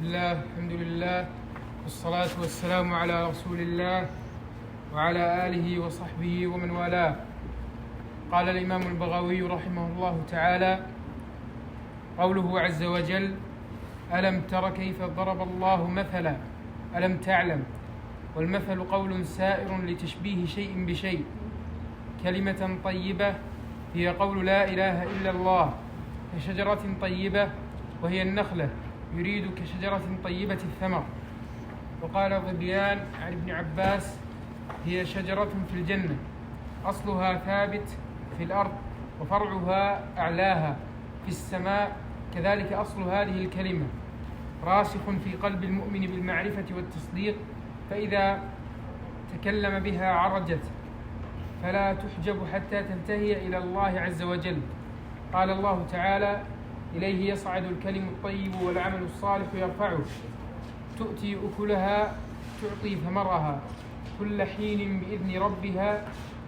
الله، الحمد لله، والصلاة والسلام على رسول الله وعلى آله وصحبه ومن والاه. قال الإمام البغوي رحمه الله تعالى: قوله عز وجل: ألم تر كيف ضرب الله مثلا ألم تعلم. والمثل قول سائر لتشبيه شيء بشيء. كلمة طيبة هي قول لا إله إلا الله، كشجرة طيبة وهي النخلة، يريد كشجرة طيبة الثمر. وقال ظبيان عن ابن عباس: هي شجرة في الجنة، أصلها ثابت في الأرض وفرعها أعلاها في السماء. كذلك أصل هذه الكلمة راسخ في قلب المؤمن بالمعرفة والتصديق، فإذا تكلم بها عرجت فلا تحجب حتى تنتهي إلى الله عز وجل. قال الله تعالى: إليه يصعد الكلم الطيب والعمل الصالح يرفعه، تؤتي أكلها تعطي ثمرها كل حين بإذن ربها.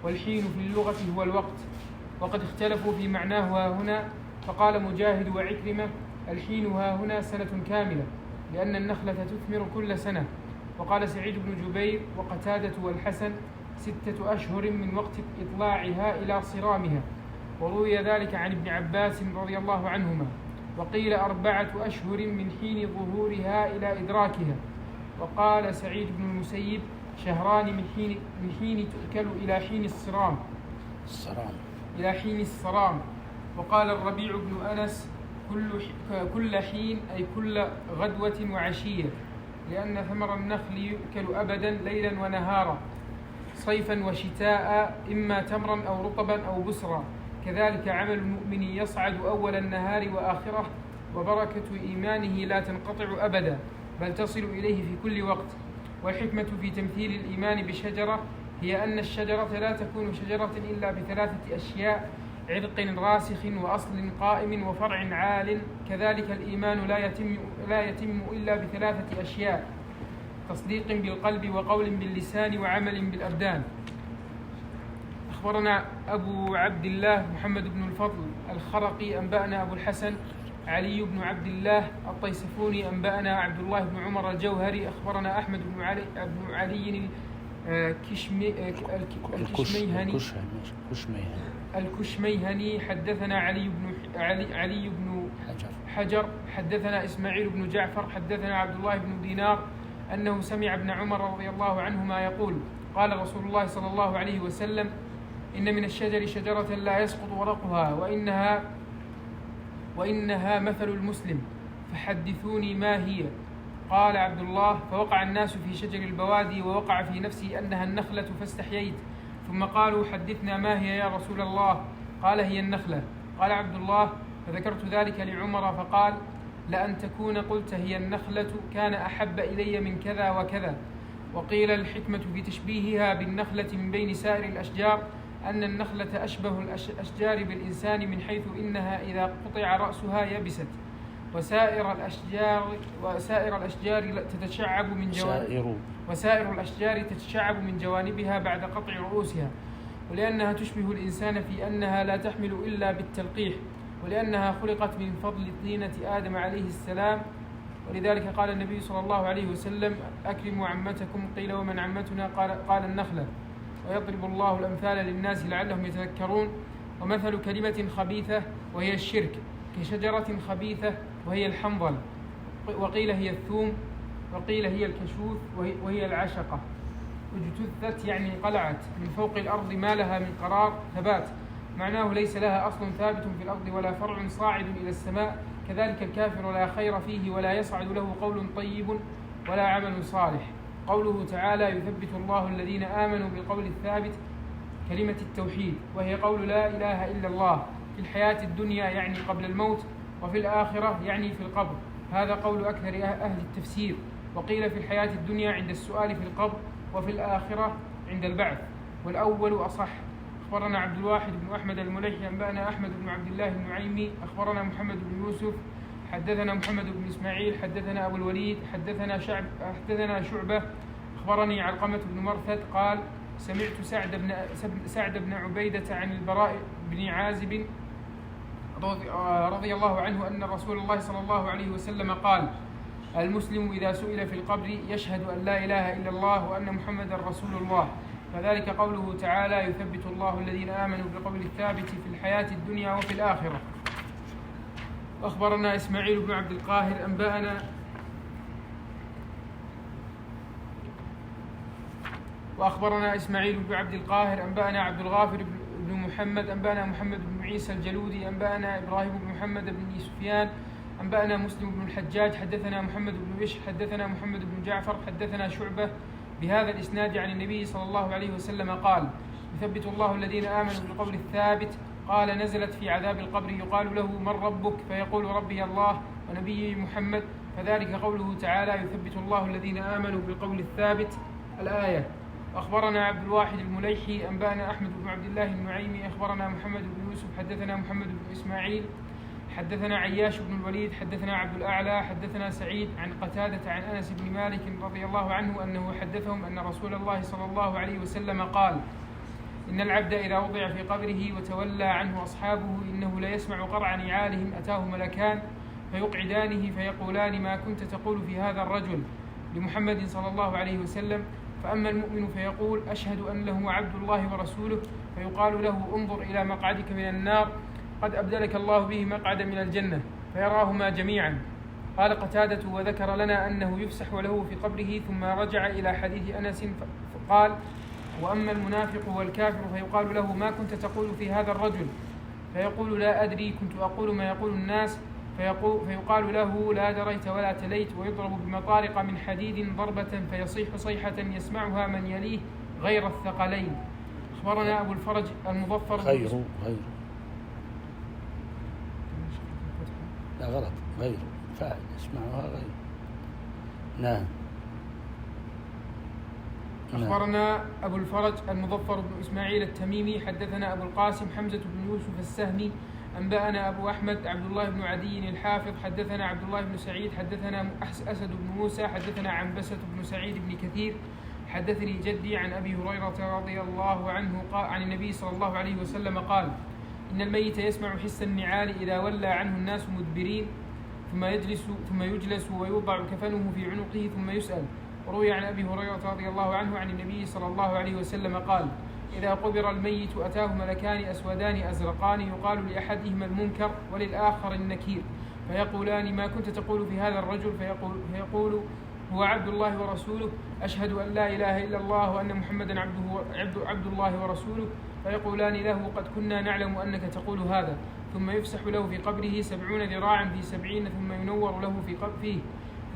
والحين في اللغة هو الوقت، وقد اختلفوا في معناه هنا، فقال مجاهد وعكرمة: الحين هنا سنة كاملة، لأن النخلة تثمر كل سنة. وقال سعيد بن جبير وقتادة والحسن: 6 أشهر من وقت إطلاعها إلى صرامها. وروي ذلك عن ابن عباس رضي الله عنهما. وقيل 4 أشهر من حين ظهورها إلى إدراكها. وقال سعيد بن المسيب: 2 شهران من حين تؤكل إلى حين الصرام. إلى حين الصرام. وقال الربيع بن أنس: كل حين أي كل غدوة وعشية، لأن ثمر النخل يؤكل أبدا ليلا ونهارا، صيفا وشتاء، إما تمرا أو رطبا أو بسرا. كذلك عمل المؤمن يصعد أول النهار وآخره، وبركة إيمانه لا تنقطع أبدا، بل تصل إليه في كل وقت. والحكمة في تمثيل الإيمان بشجرة هي أن الشجرة لا تكون شجرة إلا ب3 أشياء: عرق راسخ، وأصل قائم، وفرع عال. كذلك الإيمان لا يتم إلا ب3 أشياء: تصديق بالقلب، وقول باللسان، وعمل بالأبدان. أخبرنا أبو عبد الله محمد بن الفضل الخرقي أنبأنا أبو الحسن علي بن عبد الله الطيسفوني أنبأنا عبد الله بن عمر الجوهري. أخبرنا أحمد بن علي الكشميهني حدثنا علي بن حجر حدثنا إسماعيل بن جعفر حدثنا عبد الله بن دينار أنه سمع ابن عمر رضي الله عنهما يقول: قال رسول الله صلى الله عليه وسلم: إن من الشجر شجرة لا يسقط ورقها، وإنها مثل المسلم، فحدثوني ما هي. قال عبد الله: فوقع الناس في شجر البوادي، ووقع في نفسي أنها النخلة فاستحييت، ثم قالوا: حدثنا ما هي يا رسول الله؟ قال: هي النخلة. قال عبد الله: فذكرت ذلك لعمر، فقال: لأن تكون قلت هي النخلة كان أحب إلي من كذا وكذا. وقيل الحكمة في تشبيهها بالنخلة من بين سائر الأشجار أن النخلة أشبه الأشجار بالإنسان، من حيث إنها إذا قطع رأسها يبست، وسائر الأشجار تتشعب من جوانبها بعد قطع رؤوسها. ولأنها تشبه الإنسان في أنها لا تحمل إلا بالتلقيح، ولأنها خلقت من فضل طينة آدم عليه السلام. ولذلك قال النبي صلى الله عليه وسلم: أكرموا عمتكم. قيل: ومن عمتنا؟ قال النخلة. ويضرب الله الأمثال للناس لعلهم يتذكرون. ومثل كلمة خبيثة وهي الشرك، كشجرة خبيثة وهي الحنظل. وقيل هي الثوم، وقيل هي الكشوف وهي العشقة. اجتثت يعني قلعت من فوق الأرض، ما لها من قرار ثبات، معناه ليس لها أصل ثابت في الأرض ولا فرع صاعد إلى السماء. كذلك الكافر لا خير فيه ولا يصعد له قول طيب ولا عمل صالح. قوله تعالى: يثبت الله الذين آمنوا بالقول الثابت، كلمة التوحيد، وهي قول لا إله إلا الله، في الحياة الدنيا يعني قبل الموت، وفي الآخرة يعني في القبر. هذا قول أكثر أهل التفسير. وقيل في الحياة الدنيا عند السؤال في القبر، وفي الآخرة عند البعث، والأول أصح. أخبرنا عبد الواحد بن أحمد المليحي أنبأنا أحمد بن عبد الله النعيمي. أخبرنا محمد بن يوسف حدثنا محمد بن إسماعيل حدثنا أبو الوليد حدثنا شعبة. أخبرني علقمة بن مرثد قال: سمعت سعد بن عبيدة عن البراء بن عازب رضي الله عنه أن رسول الله صلى الله عليه وسلم قال: المسلم إذا سئل في القبر يشهد أن لا إله إلا الله وأن محمدا رسول الله، فذلك قوله تعالى: يثبت الله الذين آمنوا بالقول الثابت في الحياة الدنيا وفي الآخرة. أخبرنا إسماعيل بن عبد القاهر أنبأنا عبد الغافر بن محمد أنبأنا محمد بن عيسى الجلودي أنبأنا إبراهيم بن محمد بن سفيان أنبأنا مسلم بن الحجاج حدثنا محمد بن بشر حدثنا محمد بن جعفر حدثنا شعبة بهذا الإسناد عن النبي صلى الله عليه وسلم قال: يثبت الله الذين آمنوا بالقول الثابت. قال: نزلت في عذاب القبر يقال له: من ربك؟ فيقول: ربي الله ونبي محمد، فذلك قوله تعالى: يثبت الله الذين آمنوا بالقول الثابت، الآية. أخبرنا عبد الواحد المليحي أنبأنا أحمد بن عبد الله النعيمي أخبرنا محمد بن يوسف حدثنا محمد بن إسماعيل حدثنا عياش بن الوليد حدثنا عبد الأعلى حدثنا سعيد عن قتادة عن أنس بن مالك رضي الله عنه أنه حدثهم أن رسول الله صلى الله عليه وسلم قال: إن العبد إذا وضع في قبره وتولى عنه أصحابه إنه ليسمع قرع نعالهم أتاه ملكان فيقعدانه فيقولان: ما كنت تقول في هذا الرجل؟ لمحمد صلى الله عليه وسلم. فأما المؤمن فيقول: أشهد أنه عبد الله ورسوله، فيقال له: انظر إلى مقعدك من النار قد أبدلك الله به مقعدا من الجنة، فيراهما جميعا. قال قتادة: وذكر لنا أنه يفسح له في قبره، ثم رجع إلى حديث أنس فقال: وأما المنافق والكافر فيقال له: ما كنت تقول في هذا الرجل؟ فيقول: لا أدري، كنت أقول ما يقول الناس. فيقال له: لا دريت ولا تليت. ويضرب بمطارق من حديد ضربة فيصيح صيحة يسمعها من يليه غير الثقلين. أخبرنا أبو الفرج المظفر غير لا غلط، غير فاعل يسمعها غير. نعم. أخبرنا أبو الفرج المظفر بن إسماعيل التميمي حدثنا أبو القاسم حمزة بن يوسف السهمي أنبأنا أبو أحمد عبد الله بن عدي الحافظ حدثنا عبد الله بن سعيد حدثنا أسد بن موسى حدثنا عنبسة بن سعيد بن كثير حدثني جدي عن أبي هريرة رضي الله عنه عن النبي صلى الله عليه وسلم قال: إن الميت يسمع حس النعال إذا ولى عنه الناس مدبرين، ثم يجلس ويوضع كفنه في عنقه ثم يسأل. وروي عن أبي هريرة رضي الله عنه عن النبي صلى الله عليه وسلم قال: إذا قبر الميت أتاه ملكان أسودان أزرقان يقال لأحدهما المنكر وللآخر النكير، فيقولان: ما كنت تقول في هذا الرجل؟ فيقول: هو عبد الله ورسوله، أشهد أن لا إله إلا الله وأن محمدا عبد الله ورسوله. فيقولان له: قد كنا نعلم أنك تقول هذا. ثم يفسح له في قبره 70 ذراعا في 70، ثم ينور له فيه،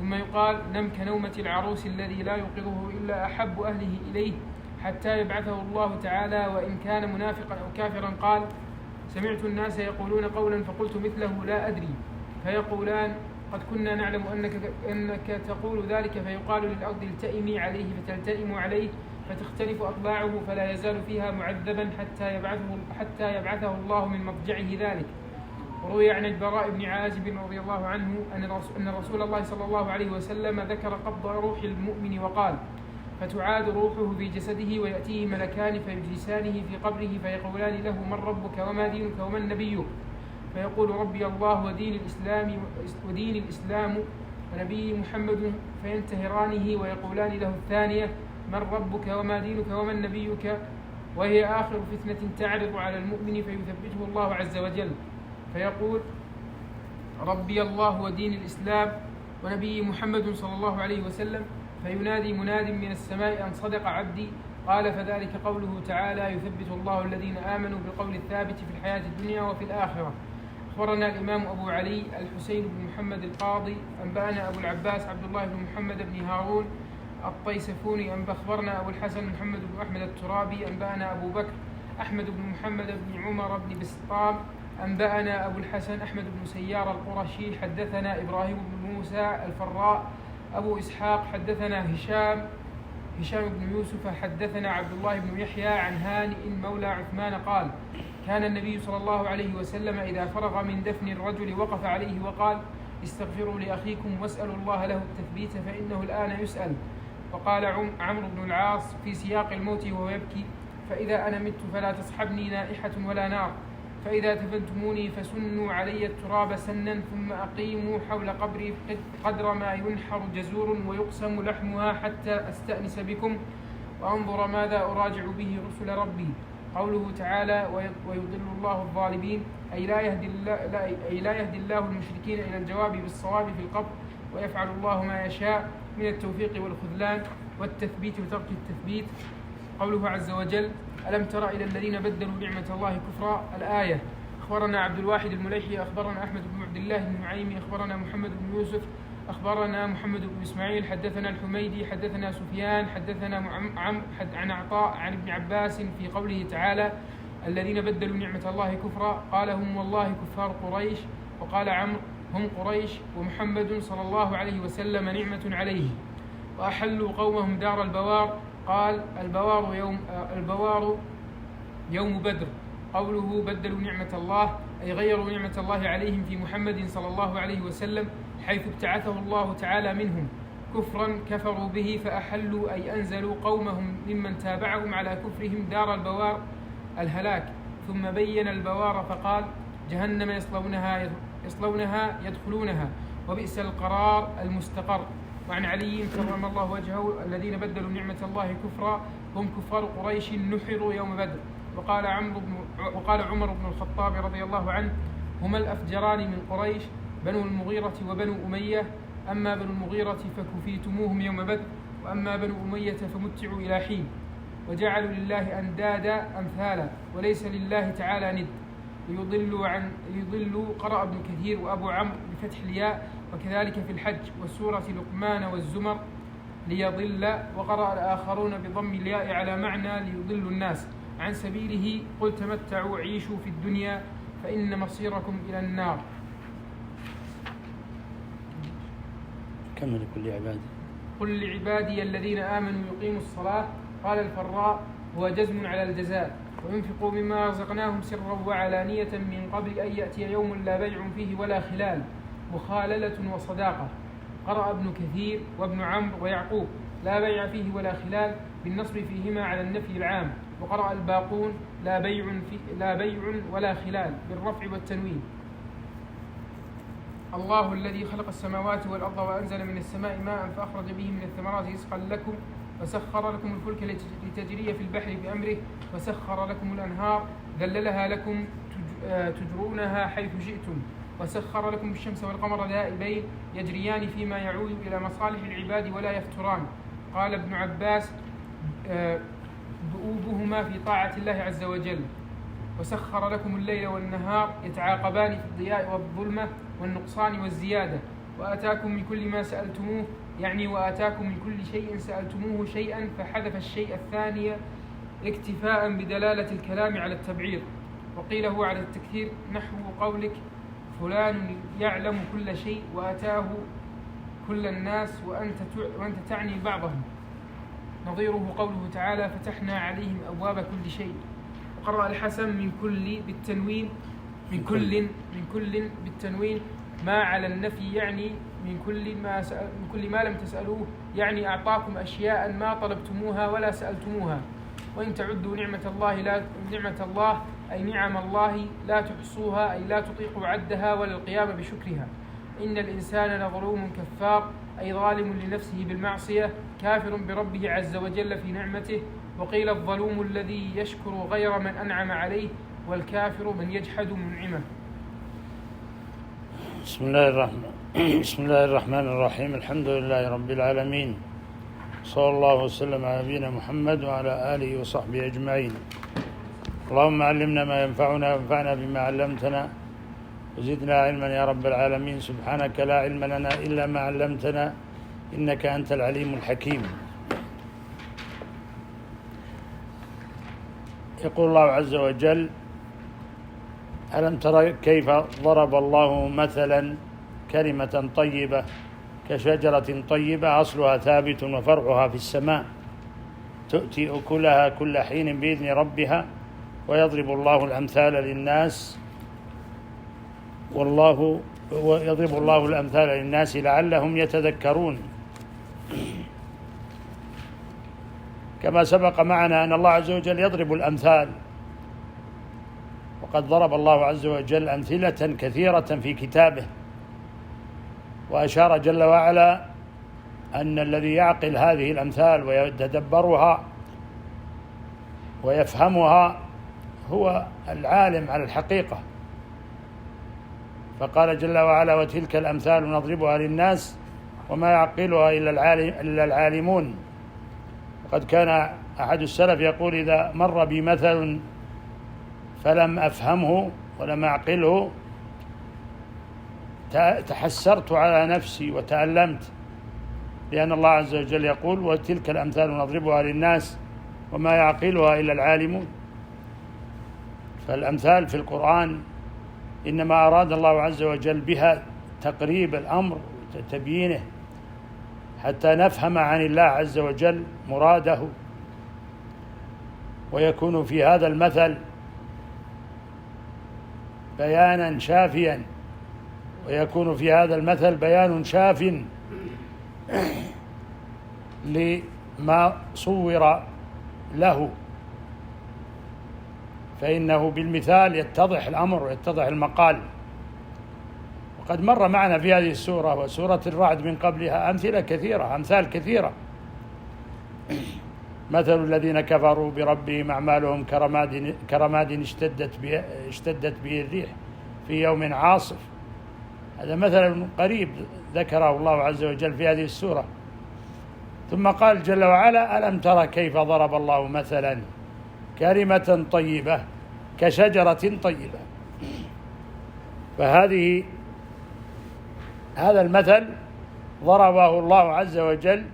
ثم يقال: نم كنومة العروس الذي لا يوقظه إلا أحب أهله إليه حتى يبعثه الله تعالى، وإن كان منافقا أو كافرا. قال: سمعت الناس يقولون قولا فقلت مثله لا أدري. فيقولان: قد كنا نعلم أنك تقول ذلك. فيقال للأرض: التئمي عليه، فتلتئم عليه فتختلف أضلاعه فلا يزال فيها معذبا حتى يبعثه الله من مضجعه ذلك. وروي عن البراء بن عازب رضي الله عنه أن رسول الله صلى الله عليه وسلم ذكر قبض روح المؤمن وقال: فتعاد روحه في جسده ويأتيه ملكان فيجلسانه في قبره فيقولان له: من ربك وما دينك ومن نبيك؟ فيقول: ربي الله ودين الإسلام ونبي محمد. فينتهرانه ويقولان له الثانية: من ربك وما دينك ومن نبيك؟ وهي آخر فتنة تعرض على المؤمن فيثبته الله عز وجل، فيقول: ربي الله ودين الإسلام ونبي محمد صلى الله عليه وسلم. فينادي مناد من السماء: أن صدق عبدي. قال: فذلك قوله تعالى: يثبت الله الذين آمنوا بالقول الثابت في الحياة الدنيا وفي الآخرة. أخبرنا الإمام أبو علي الحسين بن محمد القاضي أنبأنا أبو العباس عبد الله بن محمد بن هارون الطيسفوني أخبرنا أبو الحسن محمد بن أحمد الترابي أنبأنا أبو بكر أحمد بن محمد بن عمر بن بسطام أنبأنا أبو الحسن أحمد بن سيار القرشي حدثنا إبراهيم بن موسى الفراء أبو إسحاق حدثنا هشام بن يوسف حدثنا عبد الله بن يحيى عن هانئ مولى عثمان قال: كان النبي صلى الله عليه وسلم إذا فرغ من دفن الرجل وقف عليه وقال: استغفروا لأخيكم واسألوا الله له التثبيت فإنه الآن يسأل. وقال عمرو بن العاص في سياق الموت وهو يبكي: فإذا أنا مت فلا تصحبني نائحة ولا نار. فإذا دفنتموني فسنوا علي التراب سنا ثم أقيموا حول قبري قدر ما ينحر جزور ويقسم لحمها حتى أستأنس بكم وأنظر ماذا أراجع به رسل ربي. قوله تعالى ويضل الله الظالمين أي لا يهدي الله المشركين إلى الجواب بالصواب في القبر، ويفعل الله ما يشاء من التوفيق والخذلان والتثبيت وترك التثبيت. قوله عز وجل ألم تر إلى الذين بدلوا نعمة الله كفرا. الآية. أخبرنا عبد الواحد المليحي أخبرنا أحمد بن عبد الله بن نعيم أخبرنا محمد بن يوسف أخبرنا محمد بن إسماعيل حدثنا الحميدي حدثنا سفيان حدثنا عن عطاء عن ابن عباس في قوله تعالى الذين بدلوا نعمة الله كفرا قال هم والله كفار قريش، وقال عمرو هم قريش ومحمد صلى الله عليه وسلم نعمة عليه وأحلوا قومهم دار البوار. قال البوار يوم بدر. قوله بدلوا نعمة الله أي غيروا نعمة الله عليهم في محمد صلى الله عليه وسلم حيث ابتعثه الله تعالى منهم كفرا كفروا به فأحلوا أي أنزلوا قومهم ممن تابعهم على كفرهم دار البوار الهلاك. ثم بين البوار فقال جهنم يصلونها يدخلونها وبئس القرار المستقر. وعن علي كرم الله وجهه الذين بدلوا نعمة الله كفرا هم كفار قريش نحروا يوم بدر. وقال عمر بن الخطاب رضي الله عنه هما الأفجران من قريش بنو المغيرة وبنو أمية، أما بنو المغيرة فكفيتموهم يوم بدر وأما بنو أمية فمتعوا إلى حين. وجعلوا لله أندادا أمثالا وليس لله تعالى ند. ليضلوا قرأ ابن كثير وأبو عمرو بفتح الياء وكذلك في الحج والسورة لقمان والزمر ليضل، وقرأ الآخرون بضم الياء على معنى ليضل الناس عن سبيله قل تمتعوا عيشوا في الدنيا فإن مصيركم إلى النار. كمل قل لعبادي الذين آمنوا يقيموا الصلاة. قال الفراء هو جزم على الجزاء وينفقوا مما رزقناهم سرا وعلانية من قبل أن يأتي يوم لا بيع فيه ولا خلال مخاللة وصداقة. قرأ ابن كثير وابن عمرو ويعقوب لا بيع فيه ولا خلال بالنصب فيهما على النفي العام. وقرأ الباقون لا بيع ولا خلال بالرفع والتنوين. الله الذي خلق السماوات والأرض وأنزل من السماء ماء فأخرج به من الثمرات رزقا لكم وسخر لكم الفلك لتجري في البحر بأمره وسخر لكم الأنهار ذللها لكم تجرونها حيث شئتم وسخر لكم الشمس والقمر دائبين يجريان فيما يعود إلى مصالح العباد ولا يفتران. قال ابن عباس دؤوبهما في طاعة الله عز وجل. وسخر لكم الليل والنهار يتعاقبان في الضياء والظلمة والنقصان والزيادة وآتاكم من كل ما سألتموه يعني وآتاكم من كل شيء سألتموه شيئا فحذف الشيء الثاني اكتفاء بدلالة الكلام على التبعير. وقيل هو على التكثير نحو قولك فلان يعلم كل شيء وآتاه كل الناس وأنت تعني بعضهم. نظيره قوله تعالى فتحنا عليهم أبواب كل شيء. وقرأ الحسن من كل بالتنوين من كل بالتنوين ما على النفي يعني من كل ما لم تسألوه يعني أعطاكم أشياء ما طلبتموها ولا سألتموها. وإن تعدوا نعمة الله أي نعم الله لا تحصوها أي لا تطيق عدها ولا القيام بشكرها. إن الإنسان لظلوم كفار أي ظالم لنفسه بالمعصية كافر بربه عز وجل في نعمته. وقيل الظلوم الذي يشكر غير من أنعم عليه والكافر من يجحد منعمه. بسم الله الرحمن الرحيم. الحمد لله رب العالمين صلى الله وسلم على نبينا محمد وعلى آله وصحبه أجمعين. اللهم علمنا ما ينفعنا وانفعنا بما علمتنا وزدنا علما يا رب العالمين. سبحانك لا علم لنا إلا ما علمتنا إنك أنت العليم الحكيم. يقول الله عز وجل ألم تر كيف ضرب الله مثلا كلمة طيبة كشجرة طيبة أصلها ثابت وفرعها في السماء تؤتي أكلها كل حين بإذن ربها ويضرب الله الأمثال للناس لعلهم يتذكرون. كما سبق معنا أن الله عز وجل يضرب الأمثال وقد ضرب الله عز وجل أمثلة كثيرة في كتابه، وأشار جل وعلا أن الذي يعقل هذه الأمثال ويتدبرها ويفهمها هو العالم على الحقيقة. فقال جل وعلا: وتلك الأمثال نضربها للناس وما يعقلها إلا العالمون. وقد كان أحد السلف يقول: إذا مر بي مثل فلم أفهمه ولم أعقله تحسرت على نفسي وتألمت، لأن الله عز وجل يقول: وتلك الأمثال نضربها للناس وما يعقلها إلا العالمون. فالأمثال في القرآن إنما أراد الله عز وجل بها تقريب الأمر وتبيينه حتى نفهم عن الله عز وجل مراده، ويكون في هذا المثل بيانا شافيا، ويكون في هذا المثل بيان شاف لما صور له، فإنه بالمثال يتضح الأمر ويتضح المقال. وقد مر معنا في هذه السورة وسورة الرعد من قبلها أمثال كثيرة. مثل الذين كفروا بربهم أعمالهم كرماد اشتدت به الريح في يوم عاصف. هذا مثل قريب ذكره الله عز وجل في هذه السورة. ثم قال جل وعلا: ألم تر كيف ضرب الله مثلا كلمة طيبة كشجرة طيبة. هذا المثل ضربه الله عز وجل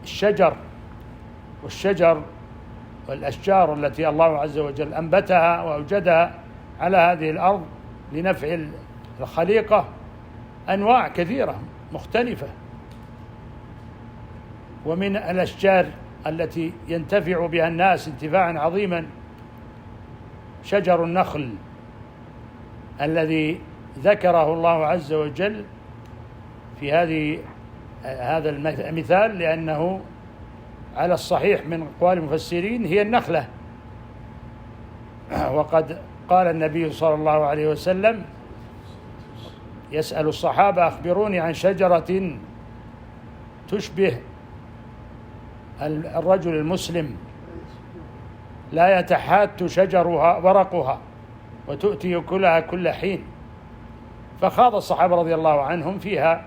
بالشجر والأشجار التي الله عز وجل أنبتها وأوجدها على هذه الأرض لنفع الخليقة، أنواع كثيرة مختلفة. ومن الأشجار التي ينتفع بها الناس انتفاعا عظيما شجر النخل الذي ذكره الله عز وجل في هذا المثال، لأنه على الصحيح من أقوال المفسرين هي النخلة. وقد قال النبي صلى الله عليه وسلم يسأل الصحابة: أخبروني عن شجرة تشبه الرجل المسلم لا يتحات شجرها ورقها وتؤتي كلها كل حين. فخاض الصحابة رضي الله عنهم فيها،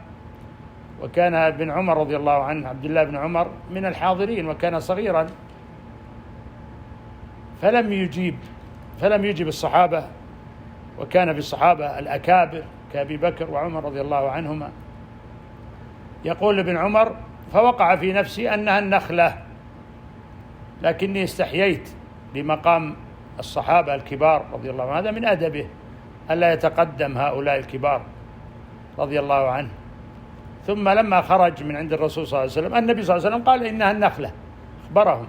وكان ابن عمر رضي الله عنه عبد الله بن عمر من الحاضرين وكان صغيرا، فلم يجيب الصحابة، وكان في الصحابة الأكابر كأبي بكر وعمر رضي الله عنهما. يقول ابن عمر: فوقع في نفسي أنها النخلة، لكني استحييت لمقام الصحابة الكبار رضي الله عنه، هذا من أدبه ألا يتقدم هؤلاء الكبار رضي الله عنه. ثم لما خرج من عند الرسول صلى الله عليه وسلم النبي صلى الله عليه وسلم قال: إنها النخلة، أخبرهم.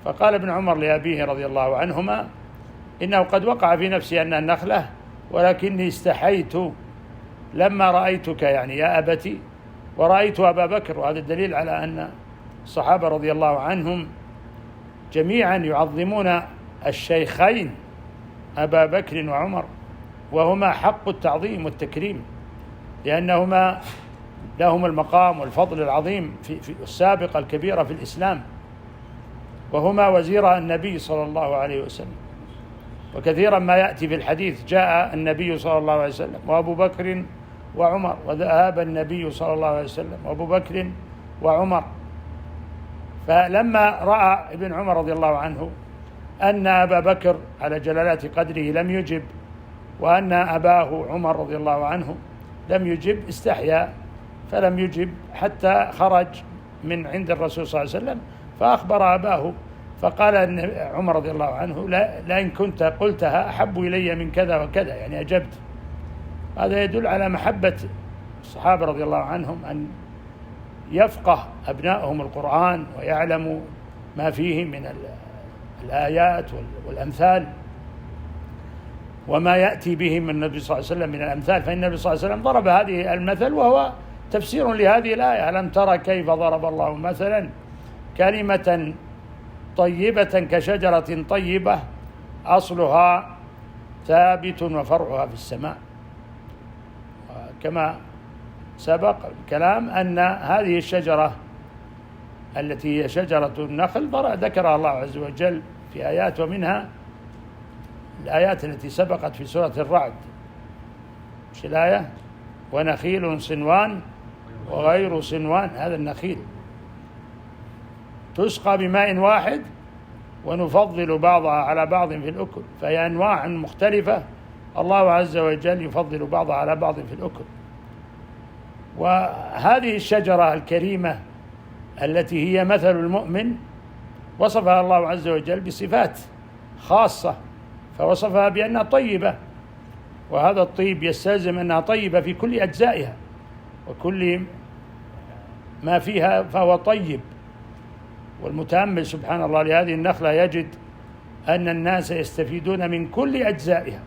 فقال ابن عمر لأبيه رضي الله عنهما: إنه قد وقع في نفسي أنها النخلة، ولكني استحييت لما رأيتك، يعني يا أبتي، ورأيت أبا بكر. وهذا الدليل على أن الصحابة رضي الله عنهم جميعا يعظمون الشيخين أبا بكر وعمر، وهما حق التعظيم والتكريم، لأنهما لهم المقام والفضل العظيم في السابقة الكبيرة في الإسلام، وهما وزير النبي صلى الله عليه وسلم. وكثيرا ما يأتي في الحديث: جاء النبي صلى الله عليه وسلم وأبو بكر وعمر، وذهب النبي صلى الله عليه وسلم وأبو بكر وعمر. فلما رأى ابن عمر رضي الله عنه أن أبا بكر على جلالة قدره لم يجب، وأن أباه عمر رضي الله عنه لم يجب، استحيا فلم يجب حتى خرج من عند الرسول صلى الله عليه وسلم فأخبر أباه، فقال عمر رضي الله عنه: لئن كنت قلتها أحب إلي من كذا وكذا، يعني أجبت. هذا يدل على محبة الصحابة رضي الله عنهم أن يفقه أبنائهم القرآن ويعلموا ما فيه من الآيات والأمثال وما يأتي به من النبي صلى الله عليه وسلم من الأمثال. فإن النبي صلى الله عليه وسلم ضرب هذه المثل وهو تفسير لهذه الآية: ألم ترى كيف ضرب الله مثلا كلمة طيبة كشجرة طيبة أصلها ثابت وفرعها في السماء. كما سبق الكلام أن هذه الشجرة التي هي شجرة النخل ذكرها الله عز وجل في آيات، ومنها الآيات التي سبقت في سورة الرعد. مش الآية؟ ونخيل صنوان وغير صنوان، هذا النخيل تسقى بماء واحد ونفضل بعضها على بعض في الأكل، فهي أنواع مختلفة الله عز وجل يفضل بعضها على بعض في الأكل. وهذه الشجرة الكريمة التي هي مثل المؤمن وصفها الله عز وجل بصفات خاصة، فوصفها بأنها طيبة، وهذا الطيب يستلزم أنها طيبة في كل أجزائها، وكل ما فيها فهو طيب. والمتأمل سبحان الله لهذه النخلة يجد أن الناس يستفيدون من كل أجزائها،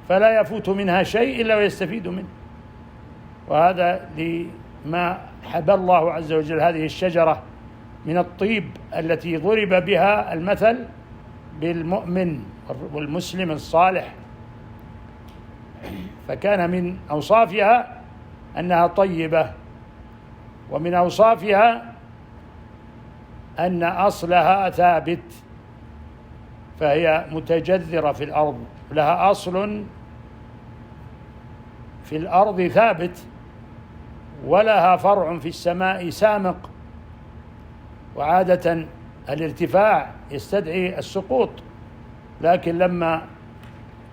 فلا يفوت منها شيء إلا ويستفيد منه. وهذا لما حبى الله عز وجل هذه الشجرة من الطيب التي ضرب بها المثل بالمؤمن والمسلم الصالح، فكان من أوصافها أنها طيبة، ومن أوصافها أن أصلها ثابت، فهي متجذرة في الأرض، لها أصل في الأرض ثابت، ولها فرع في السماء سامق. وعادة الارتفاع يستدعي السقوط، لكن لما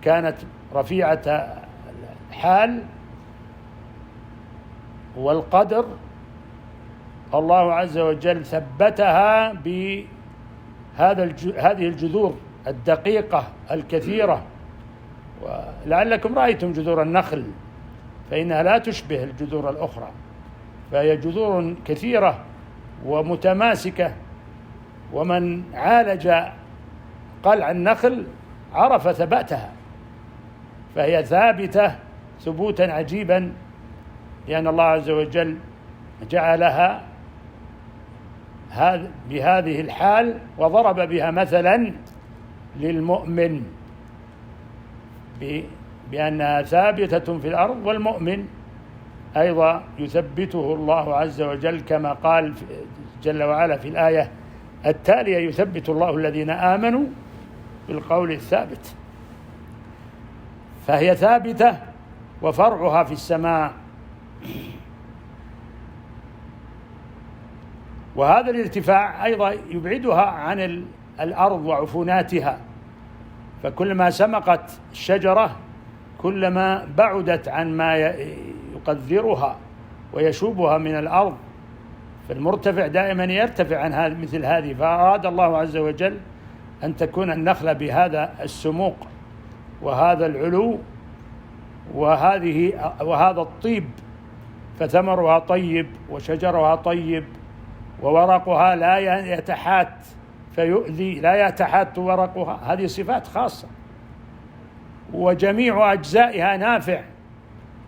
كانت رفيعة الحال والقدر الله عز وجل ثبتها بهذه الجذور الدقيقة الكثيرة. ولعلكم رأيتم جذور النخل فإنها لا تشبه الجذور الأخرى، فهي جذور كثيرة ومتماسكة، ومن عالج قلع النخل عرف ثباتها، فهي ثابتة ثبوتا عجيبا، لأن الله عز وجل جعلها بهذه الحال وضرب بها مثلا للمؤمن بأنها ثابتة في الأرض، والمؤمن أيضا يثبته الله عز وجل كما قال جل وعلا في الآية التالية: يثبت الله الذين آمنوا بالقول الثابت. فهي ثابتة وفرعها في السماء. وهذا الارتفاع أيضا يبعدها عن الأرض وعفوناتها، فكلما سمقت الشجرة كلما بعدت عن ما يقذرها ويشوبها من الأرض، فالمرتفع دائما يرتفع عن مثل هذه. فأراد الله عز وجل أن تكون النخلة بهذا السموق وهذا العلو وهذا الطيب، فثمرها طيب وشجرها طيب وورقها لا يتحات فيؤذي، لا يتحات ورقها، هذه صفات خاصة، وجميع أجزائها نافع.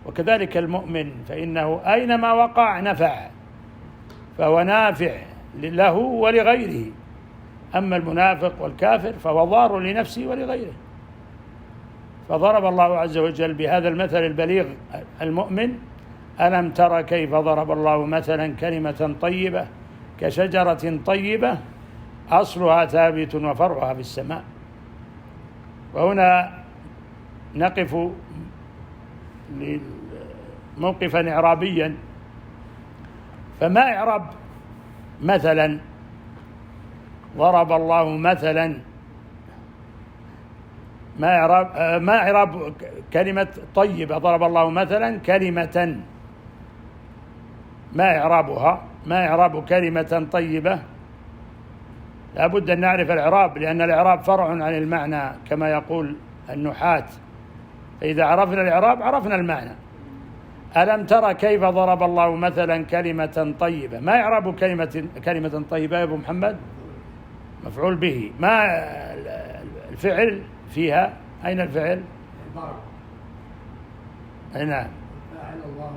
وكذلك المؤمن فإنه أينما وقع نفع، فهو نافع له ولغيره. أما المنافق والكافر فهو ضار لنفسه ولغيره. فضرب الله عز وجل بهذا المثل البليغ المؤمن: ألم تر كيف ضرب الله مثلا كلمة طيبة كشجرة طيبة أصلها ثابت وفرعها في السماء. وهنا نقف موقفا إعرابيا. فما إعراب مثلا ضرب الله مثلا؟ ما إعراب كلمة طيبة ضرب الله مثلا كلمة؟ ما إعرابها؟ ما إعراب كلمة طيبة؟ لا بد أن نعرف الإعراب، لأن الإعراب فرع عن المعنى كما يقول النحاة، فإذا عرفنا الإعراب عرفنا المعنى. ألم ترى كيف ضرب الله مثلا كلمة طيبة؟ ما إعراب كلمة طيبة يا أبو محمد؟ مفعول به. ما الفعل فيها؟ أين الفعل؟ نعم. فعل الله.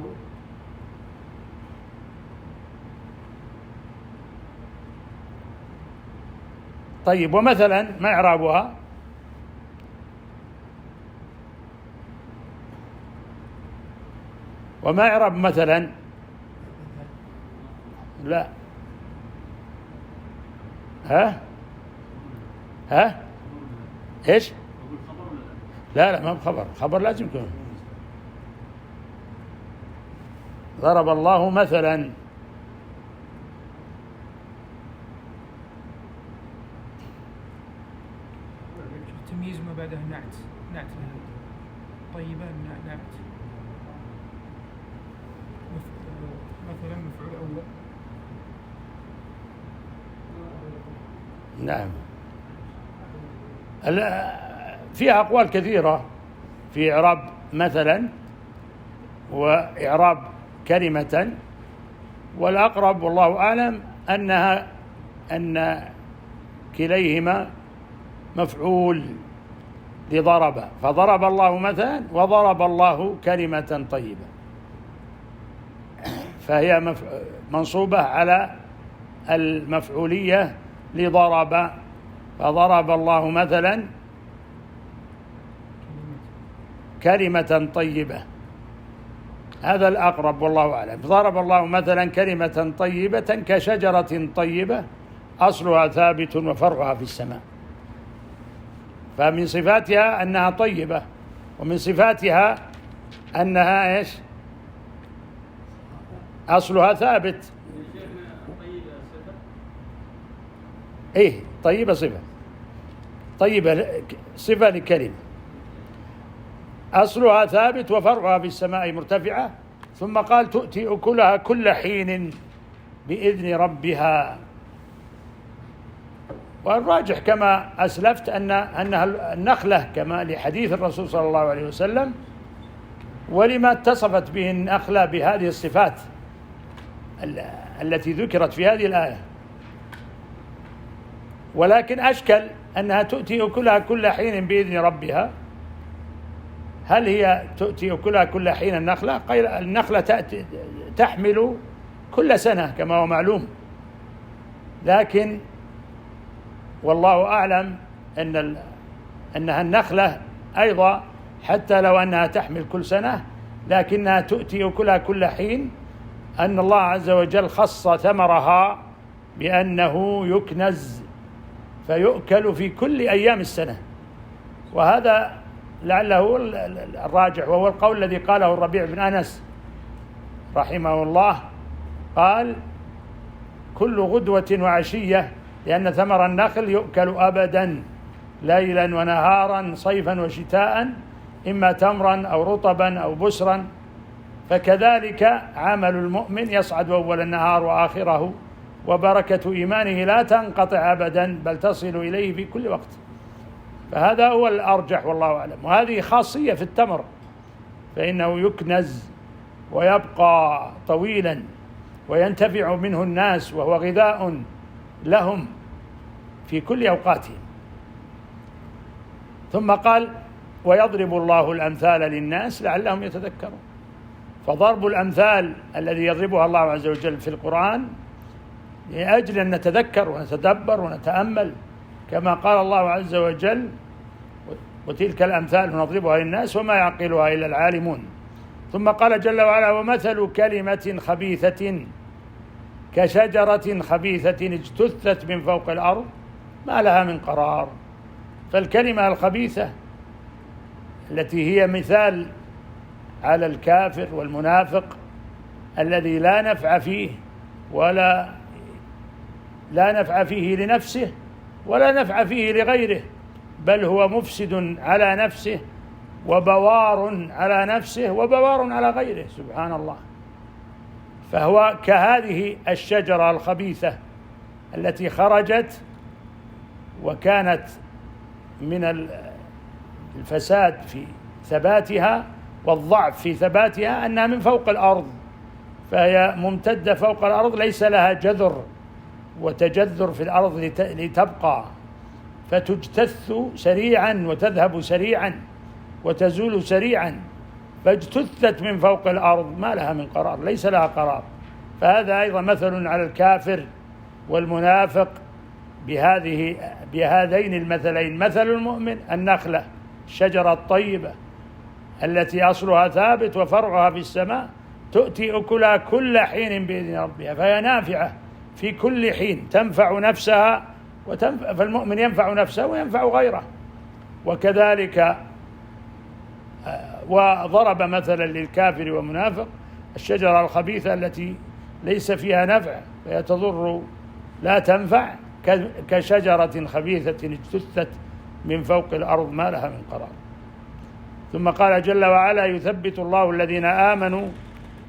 طيب، ومثلا ما إعرابها؟ وما إعراب مثلا؟ لا. ها إيش؟ لا ما بخبر، خبر لازم يكون. ضرب الله مثلا. تمييز ما بعده نعت طيبة نعت مثلا مفعول أول. نعم. فيها أقوال كثيرة في إعراب مثلا وإعراب كلمة، والأقرب والله أعلم أن كليهما مفعول لضرب، فضرب الله مثلا وضرب الله كلمة طيبة، فهي منصوبة على المفعولية لضرب، فضرب الله مثلا كلمة طيبة، هذا الأقرب والله أعلم. ضرب الله مثلا كلمة طيبة كشجرة طيبة أصلها ثابت وفرعها في السماء، فمن صفاتها أنها طيبة، ومن صفاتها أنها إيش؟ أصلها ثابت. إيه، طيبة صفة، طيبة صفة لكلمة، أصلها ثابت وفرعها في السماء مرتفعة. ثم قال تؤتي أكلها كل حين بإذن ربها. والراجح كما أسلفت أنها النخلة، كما لحديث الرسول صلى الله عليه وسلم، ولما اتصفت به النخلة بهذه الصفات التي ذكرت في هذه الآية. ولكن أشكل أنها تؤتي أكلها كل حين بإذن ربها. هل هي تؤتي أكلها كل حين النخلة؟ النخلة تحمل كل سنة كما هو معلوم، لكن والله أعلم أنها النخلة أيضا حتى لو أنها تحمل كل سنة لكنها تؤتي أكلها كل حين، أن الله عز وجل خص ثمرها بأنه يكنز فيؤكل في كل أيام السنة، وهذا لعله الراجح، وهو القول الذي قاله الربيع بن أنس رحمه الله، قال كل غدوة وعشية، لأن ثمر النخل يؤكل أبدا ليلا ونهارا صيفا وشتاء، إما تمرا أو رطبا أو بسرا، فكذلك عمل المؤمن يصعد أول النهار وآخره، وبركة إيمانه لا تنقطع أبدا بل تصل إليه في كل وقت. فهذا هو الأرجح والله أعلم. وهذه خاصية في التمر، فإنه يكنز ويبقى طويلا وينتفع منه الناس، وهو غذاء لهم في كل أوقاتهم. ثم قال ويضرب الله الأمثال للناس لعلهم يتذكرون. فضرب الأمثال الذي يضربها الله عز وجل في القرآن لأجل أن نتذكر ونتدبر ونتأمل، كما قال الله عز وجل وتلك الأمثال نضربها للناس وما يعقلها إلا العالمون. ثم قال جل وعلا ومثل كلمة خبيثة كشجرة خبيثة اجتثت من فوق الأرض ما لها من قرار. فالكلمة الخبيثة التي هي مثال على الكافر والمنافق الذي لا نفع فيه لا نفع فيه لنفسه ولا نفع فيه لغيره، بل هو مفسد على نفسه وبوار على نفسه وبوار على غيره، سبحان الله. فهو كهذه الشجرة الخبيثة التي خرجت وكانت من الفساد في ثباتها والضعف في ثباتها أنها من فوق الأرض، فهي ممتدة فوق الأرض ليس لها جذر وتجذر في الأرض لتبقى، فتجتث سريعا وتذهب سريعا وتزول سريعا، فاجتثت من فوق الأرض ما لها من قرار، ليس لها قرار. فهذا أيضا مثل على الكافر والمنافق بهذين المثلين: مثل المؤمن النخلة الشجرة الطيبة التي أصلها ثابت وفرعها في السماء تؤتي أكلها كل حين بإذن ربها، فهي نافعة في كل حين، تنفع نفسها فالمؤمن ينفع نفسه وينفع غيره. وكذلك وضرب مثلا للكافر والمنافق الشجرة الخبيثة التي ليس فيها نفع فهي تضر لا تنفع، كشجرة خبيثة اجتثت من فوق الأرض ما لها من قرار. ثم قال جل وعلا: يثبت الله الذين آمنوا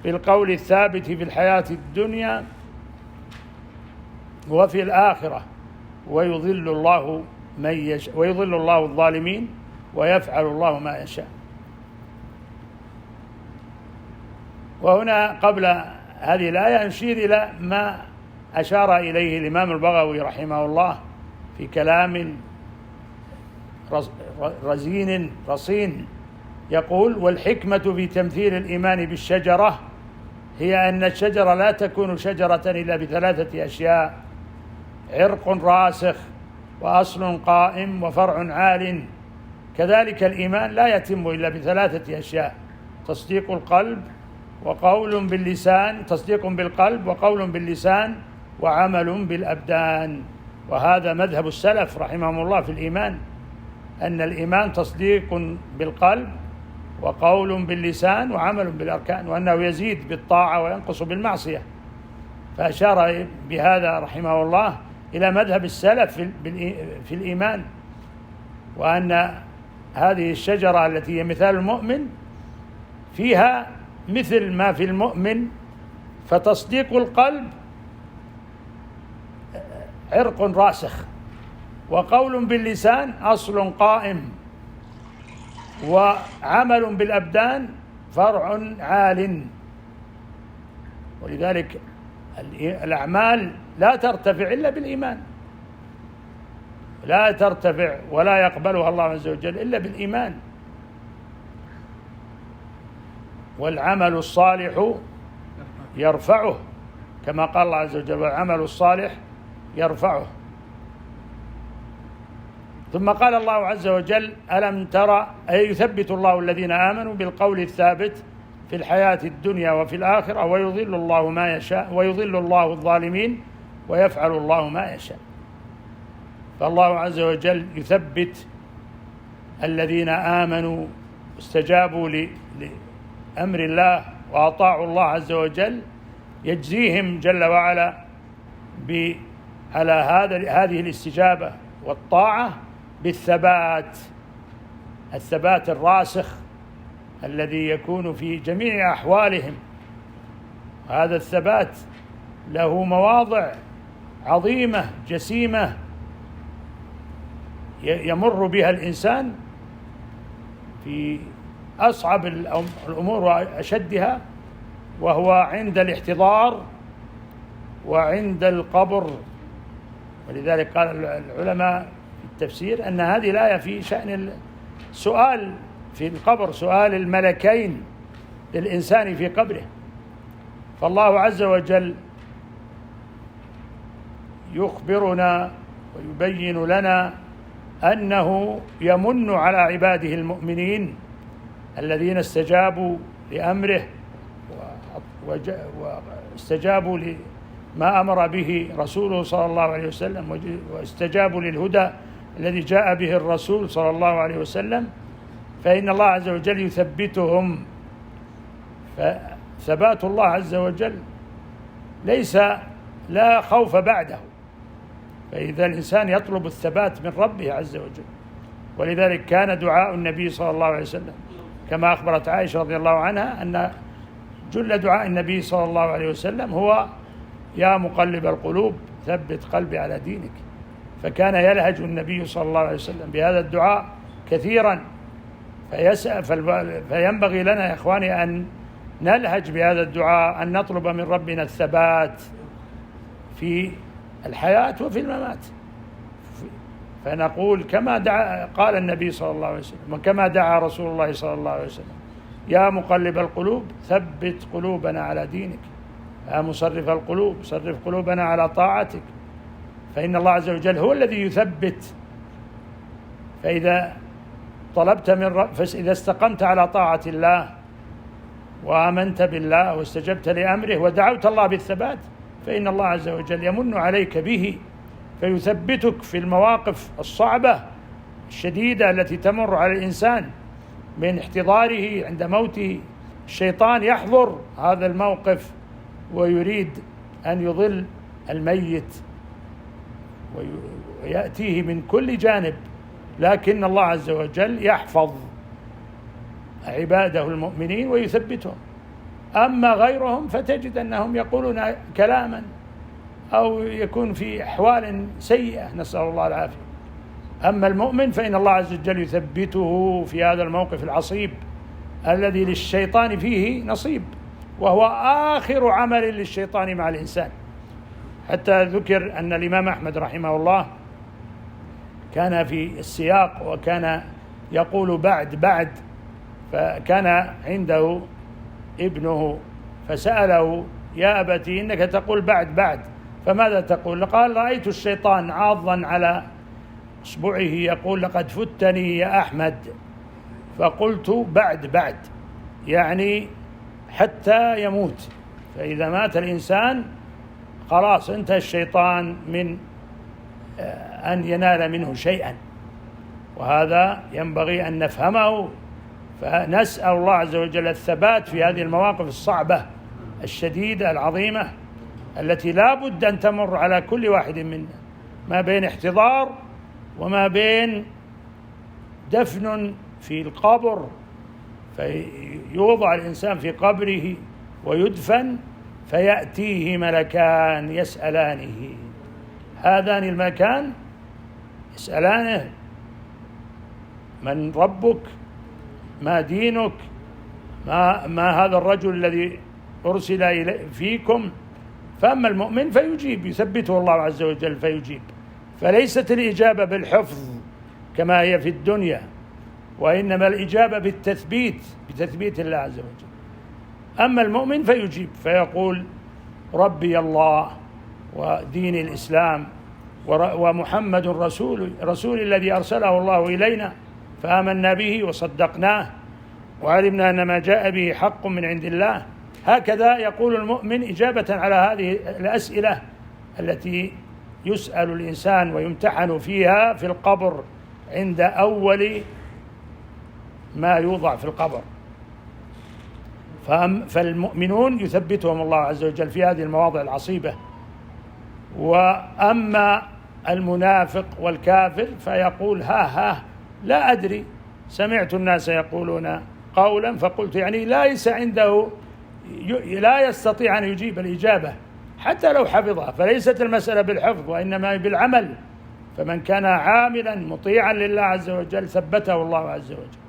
بالقول الثابت في الحياة الدنيا وفي الآخرة ويضل الله الظالمين ويفعل الله ما يشاء. وهنا قبل هذه الآية نشير إلى ما أشار إليه الإمام البغوي رحمه الله في كلام رصين، يقول: والحكمة في تمثيل الإيمان بالشجرة هي أن الشجرة لا تكون شجرة إلا بثلاثة أشياء: عرق راسخ، وأصل قائم، وفرع عال. كذلك الإيمان لا يتم إلا بثلاثة أشياء: تصديق القلب وقول باللسان، تصديق بالقلب وقول باللسان وعمل بالأبدان. وهذا مذهب السلف رحمهم الله في الإيمان، أن الإيمان تصديق بالقلب وقول باللسان وعمل بالأركان، وأنه يزيد بالطاعة وينقص بالمعصية. فأشار بهذا رحمه الله إلى مذهب السلف في الإيمان، وأن هذه الشجرة التي هي مثال المؤمن فيها مثل ما في المؤمن، فتصديق القلب عرق راسخ، وقول باللسان أصل قائم، وعمل بالأبدان فرع عال. ولذلك الأعمال لا ترتفع إلا بالإيمان، لا ترتفع ولا يقبلها الله عز وجل إلا بالإيمان. والعمل الصالح يرفعه، كما قال الله عز وجل: والعمل الصالح يرفعه. ثم قال الله عز وجل: ألم ترى أي يثبت الله الذين آمنوا بالقول الثابت في الحياة الدنيا وفي الآخرة ويضل الله ما يشاء ويضل الله الظالمين ويفعل الله ما يشاء. فالله عز وجل يثبت الذين آمنوا استجابوا لأمر الله وأطاعوا الله عز وجل، يجزيهم جل وعلا على هذه الاستجابة والطاعة بالثبات، الثبات الراسخ الذي يكون في جميع أحوالهم. هذا الثبات له مواضع عظيمة جسيمة يمر بها الإنسان في أصعب الأمور وأشدها، وهو عند الاحتضار وعند القبر. ولذلك قال العلماء في التفسير أن هذه الآية في شأن السؤال في القبر، سؤال الملكين للإنسان في قبره. فالله عز وجل يخبرنا ويبين لنا أنه يمن على عباده المؤمنين الذين استجابوا لأمره واستجابوا لما أمر به رسوله صلى الله عليه وسلم، واستجابوا للهدى الذي جاء به الرسول صلى الله عليه وسلم، فإن الله عز وجل يثبتهم. فثبات الله عز وجل ليس لا خوف بعده، فإذا الإنسان يطلب الثبات من ربه عز وجل. ولذلك كان دعاء النبي صلى الله عليه وسلم كما أخبرت عائشة رضي الله عنها أن جل دعاء النبي صلى الله عليه وسلم هو: يا مقلب القلوب ثبت قلبي على دينك. فكان يلهج النبي صلى الله عليه وسلم بهذا الدعاء كثيرا، فينبغي لنا يا إخواني أن نلهج بهذا الدعاء، أن نطلب من ربنا الثبات في الحياة وفي الممات. فنقول كما قال النبي صلى الله عليه وسلم وكما دعا رسول الله صلى الله عليه وسلم: يا مقلب القلوب ثبت قلوبنا على دينك، يا مصرف القلوب صرف قلوبنا على طاعتك. فإن الله عز وجل هو الذي يثبت. فإذا طلبت فإذا استقمت على طاعة الله وآمنت بالله واستجبت لأمره ودعوت الله بالثبات، فإن الله عز وجل يمن عليك به فيثبتك في المواقف الصعبة الشديدة التي تمر على الإنسان من احتضاره عند موته. الشيطان يحضر هذا الموقف ويريد أن يضل الميت ويأتيه من كل جانب، لكن الله عز وجل يحفظ عباده المؤمنين ويثبتهم. أما غيرهم فتجد أنهم يقولون كلاما أو يكون في أحوال سيئة، نسأل الله العافية. أما المؤمن فإن الله عز وجل يثبته في هذا الموقف العصيب الذي للشيطان فيه نصيب، وهو آخر عمل للشيطان مع الإنسان. حتى ذكر أن الإمام أحمد رحمه الله كان في السياق وكان يقول بعد، فكان عنده ابنه فسأله: يا أبتي إنك تقول بعد، فماذا تقول؟ قال: رأيت الشيطان عاضا على إصبعه يقول: لقد فتني يا أحمد. فقلت: بعد يعني حتى يموت، فإذا مات الإنسان خلاص انتهى الشيطان من أن ينال منه شيئا، وهذا ينبغي أن نفهمه. فنسأل الله عز وجل الثبات في هذه المواقف الصعبة الشديدة العظيمة التي لا بد أن تمر على كل واحد منا، ما بين احتضار وما بين دفن في القبر، فيوضع الإنسان في قبره ويدفن فيأتيه ملكان يسألانه، هذان الملكان يسألانه: من ربك؟ ما دينك؟ ما هذا الرجل الذي أرسل فيكم؟ فأما المؤمن فيجيب، يثبته الله عز وجل فيجيب. فليست الإجابة بالحفظ كما هي في الدنيا، وإنما الإجابة بتثبيت الله عز وجل. أما المؤمن فيجيب فيقول: ربي الله ودين الإسلام ومحمد رسول الذي أرسله الله إلينا، فآمنا به وصدقناه وعلمنا أن ما جاء به حق من عند الله. هكذا يقول المؤمن إجابة على هذه الأسئلة التي يسأل الإنسان ويمتحن فيها في القبر عند أول ما يوضع في القبر. فالمؤمنون يثبتهم الله عز وجل في هذه المواضع العصيبة. وأما المنافق والكافر فيقول: ها لا أدري، سمعت الناس يقولون قولا فقلت، يعني ليس عنده، لا يستطيع أن يجيب الإجابة حتى لو حفظها. فليست المسألة بالحفظ وإنما بالعمل. فمن كان عاملا مطيعا لله عز وجل ثبته الله عز وجل.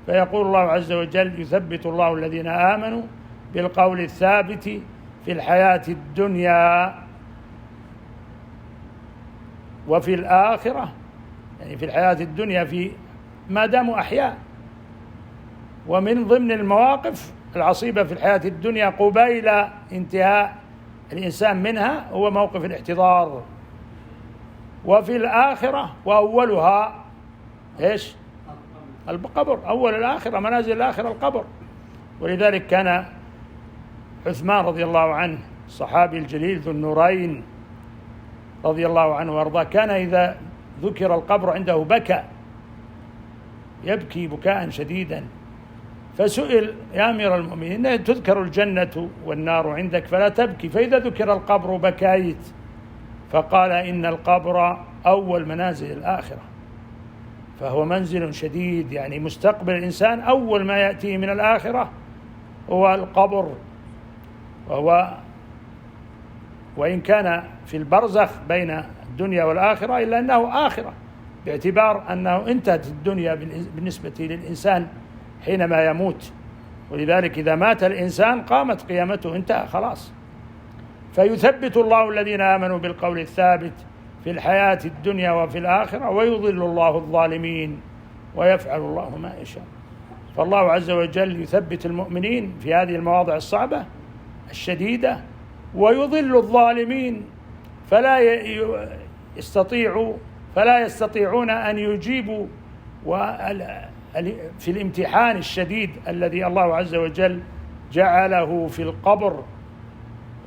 فيقول الله عز وجل: يثبت الله الذين آمنوا بالقول الثابت في الحياة الدنيا وفي الآخرة، يعني في الحياة الدنيا في ما داموا أحياء. ومن ضمن المواقف العصيبة في الحياة الدنيا قبيل انتهاء الإنسان منها هو موقف الاحتضار. وفي الآخرة وأولها إيش؟ القبر. أول الآخرة، منازل الآخرة القبر. ولذلك كان عثمان رضي الله عنه الصحابي الجليل ذو النورين رضي الله عنه وارضاه، كان إذا ذكر القبر عنده بكى، يبكي بكاء شديدا. فسئل: يا أمير المؤمنين، تذكر الجنة والنار عندك فلا تبكي، فإذا ذكر القبر بكيت. فقال: إن القبر أول منازل الآخرة، فهو منزل شديد، يعني مستقبل الإنسان أول ما يأتيه من الآخرة هو القبر. وإن كان في البرزخ بين الدنيا والآخرة إلا أنه آخرة، باعتبار أنه انتهت الدنيا بالنسبة للإنسان حينما يموت. ولذلك إذا مات الإنسان قامت قيامته، انتهى خلاص. فيثبت الله الذين آمنوا بالقول الثابت في الحياة الدنيا وفي الآخرة، ويضل الله الظالمين ويفعل الله ما يشاء. فالله عز وجل يثبت المؤمنين في هذه المواضع الصعبة الشديدة، ويضل الظالمين فلا فلا يستطيعون أن يجيبوا في الامتحان الشديد الذي الله عز وجل جعله في القبر.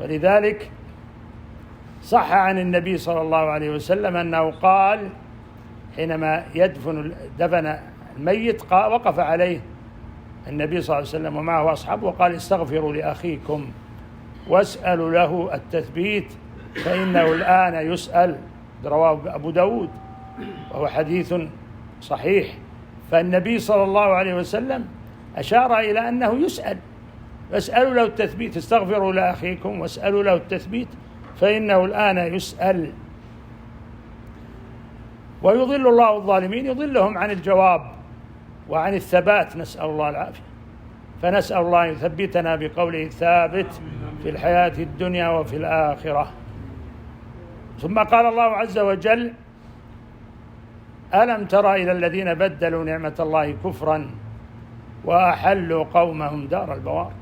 ولذلك صح عن النبي صلى الله عليه وسلم أنه قال حينما دفن الميت وقف عليه النبي صلى الله عليه وسلم ومعه أصحابه وقال: استغفروا لأخيكم واسألوا له التثبيت فإنه الآن يسأل. رواه أبو داود وهو حديث صحيح. فالنبي صلى الله عليه وسلم أشار إلى أنه يسأل، فاسألوا له التثبيت، استغفروا لأخيكم واسألوا له التثبيت فإنه الآن يسأل. ويضل الله الظالمين، يضلهم عن الجواب وعن الثبات، نسأل الله العافية. فنسأل الله أن يثبتنا بقوله الثابت في الحياة الدنيا وفي الآخرة. ثم قال الله عز وجل: ألم تر إلى الذين بدلوا نعمة الله كفرا وأحلوا قومهم دار البوار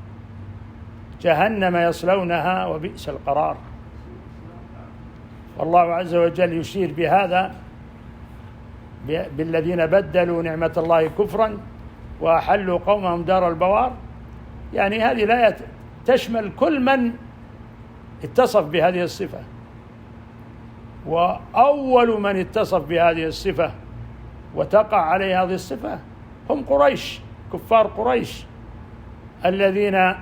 جهنم يصلونها وبئس القرار. والله عز وجل يشير بهذا بالذين بدلوا نعمة الله كفرا وأحلوا قومهم دار البوار، يعني هذه الآية تشمل كل من اتصف بهذه الصفة. وأول من اتصف بهذه الصفة وتقع عليه هذه الصفة هم قريش، كفار قريش، الذين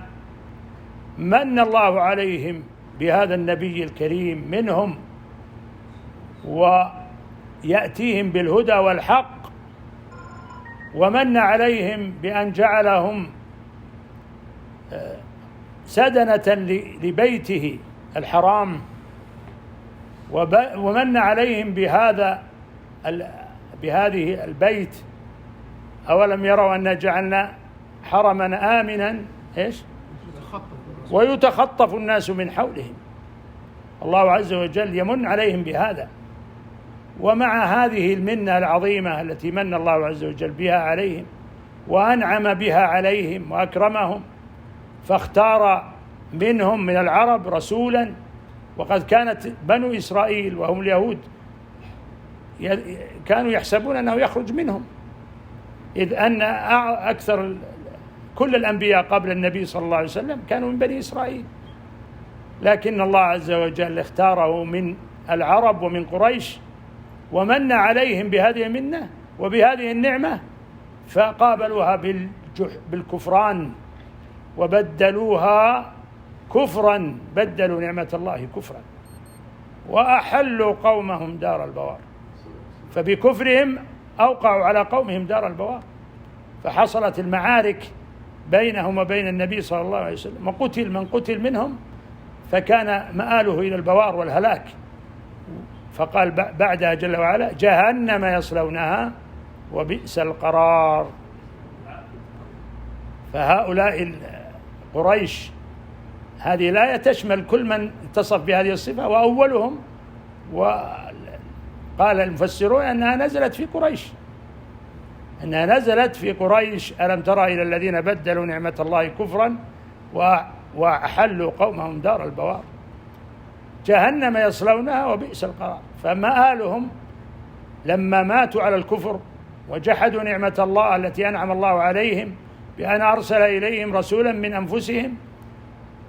من الله عليهم بهذا النبي الكريم منهم ويأتيهم بالهدى والحق، ومن عليهم بأن جعلهم سدنة لبيته الحرام، ومن عليهم بهذه البيت. أولم يروا أن جعلنا حرما آمنا ويتخطف الناس من حولهم. الله عز وجل يمن عليهم بهذا. ومع هذه المنة العظيمة التي من الله عز وجل بها عليهم وأنعم بها عليهم وأكرمهم، فاختار منهم من العرب رسولا. وقد كانت بنو إسرائيل وهم اليهود كانوا يحسبون أنه يخرج منهم، إذ أن أكثر كل الأنبياء قبل النبي صلى الله عليه وسلم كانوا من بني إسرائيل، لكن الله عز وجل اختاره من العرب ومن قريش ومن عليهم بهذه المنة وبهذه النعمة، فقابلوها بالكفران وبدلوها كفرا، بدلوا نعمة الله كفرا وأحلوا قومهم دار البوار. فبكفرهم أوقعوا على قومهم دار البوار، فحصلت المعارك بينهم وبين النبي صلى الله عليه وسلم، وقتل من قتل منهم، فكان مآله إلى البوار والهلاك. فقال بعدها جل وعلا: جهنم يصلونها وبئس القرار. فهؤلاء قريش هذه الآية تشمل كل من اتصف بهذه الصفة، وأولهم وقال المفسرون أنها نزلت في قريش، أنها نزلت في قريش. ألم ترى إلى الذين بدلوا نعمة الله كفرا وأحلوا قومهم دار البوار جهنم يصلونها وبئس القرار. فمآلهم لما ماتوا على الكفر وجحدوا نعمة الله التي أنعم الله عليهم بأن أرسل إليهم رسولا من أنفسهم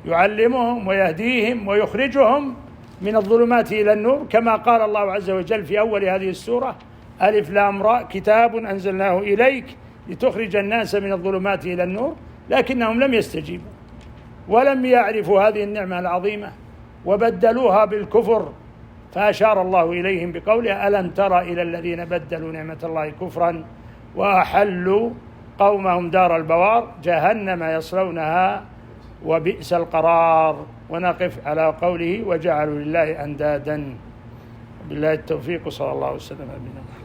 يعلمهم ويهديهم ويخرجهم من الظلمات إلى النور، كما قال الله عز وجل في أول هذه السورة: ألف لام راء كتاب أنزلناه إليك لتخرج الناس من الظلمات إلى النور. لكنهم لم يستجيبوا ولم يعرفوا هذه النعمة العظيمة وبدلوها بالكفر، فأشار الله إليهم بقوله: ألم تر إلى الذين بدلوا نعمة الله كفرا وأحلوا قومهم دار البوار جهنم يصلونها وبئس القرار. ونقف على قوله: وجعلوا لله أندادا. بالله التوفيق، صلى الله وسلم على نبينا محمد.